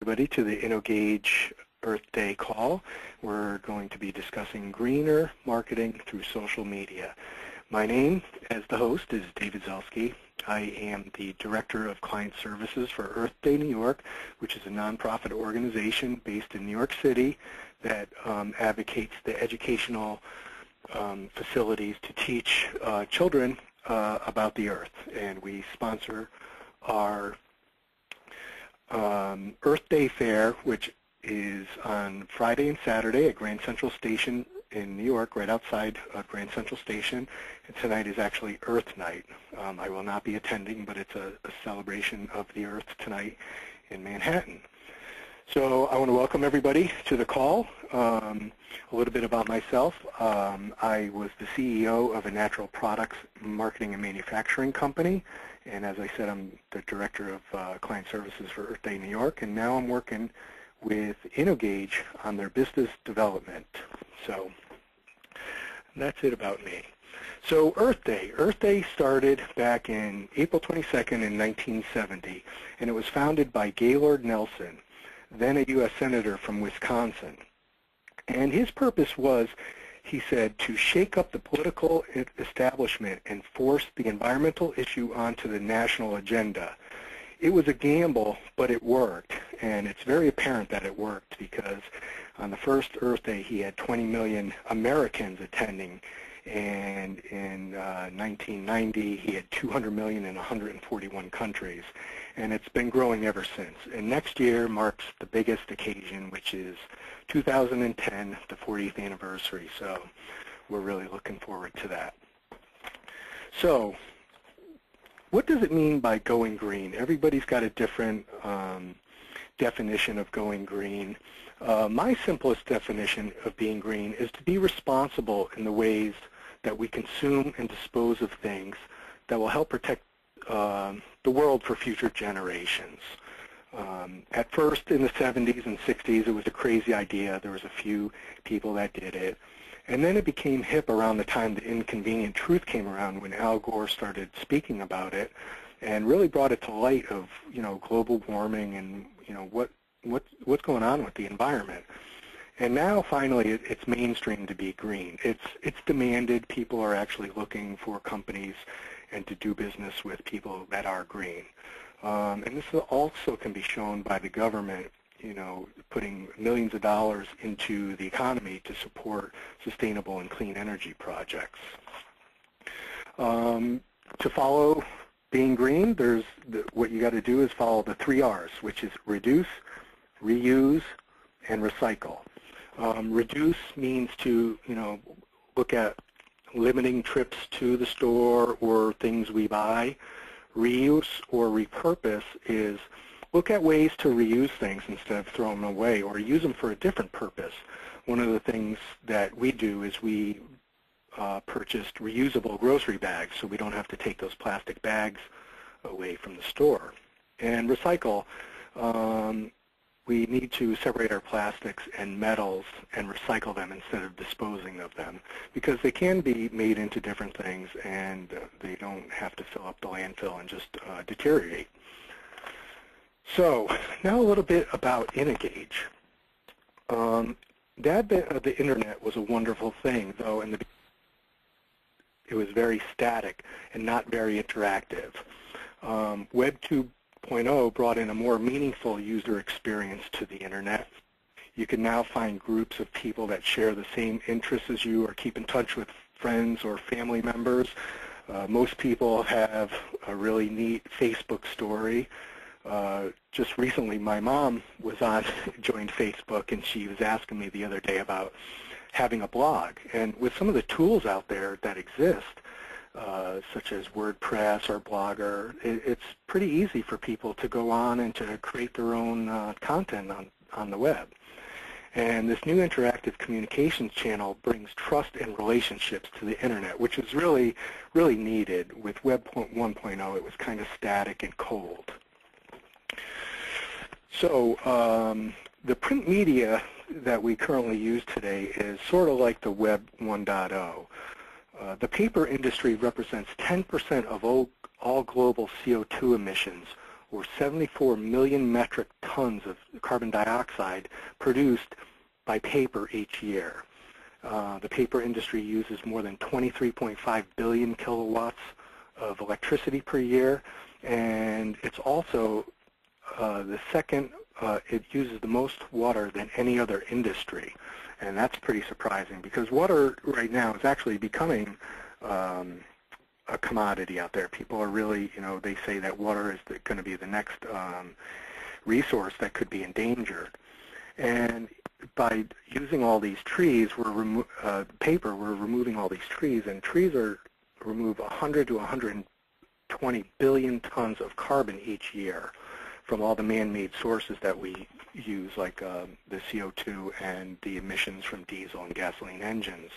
everybody to the InnoGage Earth Day call. We're going to be discussing greener marketing through social media. My name, as the host, is David Zelsky. I am the Director of Client Services for Earth Day New York, which is a nonprofit organization based in New York City that advocates the educational facilities to teach children about the Earth. And we sponsor our Earth Day Fair, which is on Friday and Saturday at Grand Central Station in New York, right outside Grand Central Station. And tonight is actually Earth Night. I will not be attending, but it's a celebration of the Earth tonight in Manhattan. So I want to welcome everybody to the call. A little bit about myself. I was the CEO of a natural products marketing and manufacturing company. And as I said, I'm the Director of Client Services for Earth Day New York. And now I'm working with InnoGage on their business development. So that's it about me. So Earth Day started back in April 22nd in 1970, and it was founded by Gaylord Nelson, then a U.S. Senator from Wisconsin. And his purpose was, he said, to shake up the political establishment and force the environmental issue onto the national agenda. It was a gamble, but it worked, and it's very apparent that it worked because on the first Earth Day he had 20 million Americans attending, and in 1990 he had 200 million in 141 countries, and it's been growing ever since. And next year marks the biggest occasion, which is 2010, the 40th anniversary, so we're really looking forward to that. So what does it mean by going green? Everybody's got a different definition of going green. My simplest definition of being green is to be responsible in the ways that we consume and dispose of things that will help protect the world for future generations. At first, in the 70s and 60s, it was a crazy idea. There was a few people that did it. And then it became hip around the time the Inconvenient Truth came around, when Al Gore started speaking about it and really brought it to light of, global warming and, what's going on with the environment. And now, finally, it's mainstream to be green. It's demanded. People are actually looking for companies and to do business with people that are green. And this also can be shown by the government, putting millions of dollars into the economy to support sustainable and clean energy projects. To follow being green, what you got to do is follow the 3 R's, which is reduce, reuse, and recycle. Reduce means to, look at limiting trips to the store or things we buy. Reuse or repurpose is look at ways to reuse things instead of throwing them away or use them for a different purpose. One of the things that we do is we purchased reusable grocery bags so we don't have to take those plastic bags away from the store. And recycle, we need to separate our plastics and metals and recycle them instead of disposing of them, because they can be made into different things and they don't have to fill up the landfill and just deteriorate. So now a little bit about InnoGage. The advent of the Internet was a wonderful thing, though it was very static and not very interactive. Web 2.0 brought in a more meaningful user experience to the Internet. You can now find groups of people that share the same interests as you or keep in touch with friends or family members. Most people have a really neat Facebook story. Just recently, my mom joined Facebook, and she was asking me the other day about having a blog. And with some of the tools out there that exist, such as WordPress or Blogger, it's pretty easy for people to go on and to create their own content on the web. And this new interactive communications channel brings trust and relationships to the Internet, which is really, really needed. With Web 1.0, it was kind of static and cold. So the print media that we currently use today is sort of like the Web 1.0. The paper industry represents 10% of all global CO2 emissions, or 74 million metric tons of carbon dioxide produced by paper each year. The paper industry uses more than 23.5 billion kilowatts of electricity per year, and it's also the second, it uses the most water than any other industry. And that's pretty surprising because water right now is actually becoming a commodity out there. People are really, they say that water is going to be the next resource that could be endangered. And by using all these trees, we're removing all these trees, and trees remove 100 to 120 billion tons of carbon each year from all the man-made sources that we use, like the CO2 and the emissions from diesel and gasoline engines.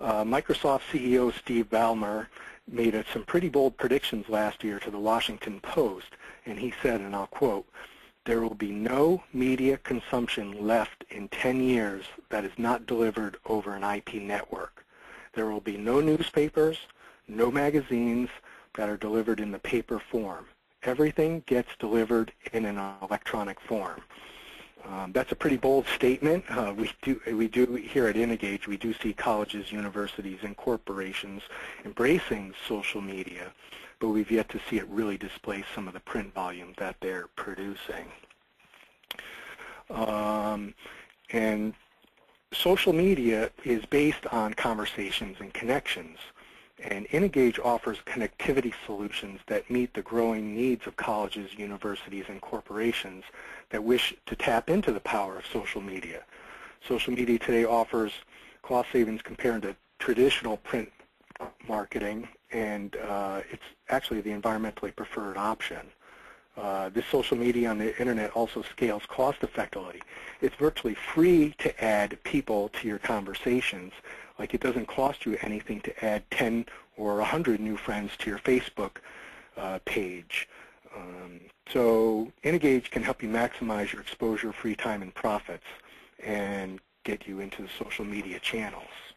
Microsoft CEO Steve Ballmer made some pretty bold predictions last year to the Washington Post, and he said, and I'll quote, "There will be no media consumption left in 10 years that is not delivered over an IP network. There will be no newspapers, no magazines that are delivered in the paper form. Everything gets delivered in an electronic form." That's a pretty bold statement. We do here at InnoGage, we do see colleges, universities, and corporations embracing social media, but we've yet to see it really displace some of the print volume that they're producing. And social media is based on conversations and connections. And InnoGage offers connectivity solutions that meet the growing needs of colleges, universities, and corporations that wish to tap into the power of social media. Social media today offers cost savings compared to traditional print marketing, and it's actually the environmentally preferred option. This social media on the internet also scales cost effectively. It's virtually free to add people to your conversations. Like, it doesn't cost you anything to add 10 or 100 new friends to your Facebook page. So InnoGage can help you maximize your exposure, free time, and profits, and get you into the social media channels.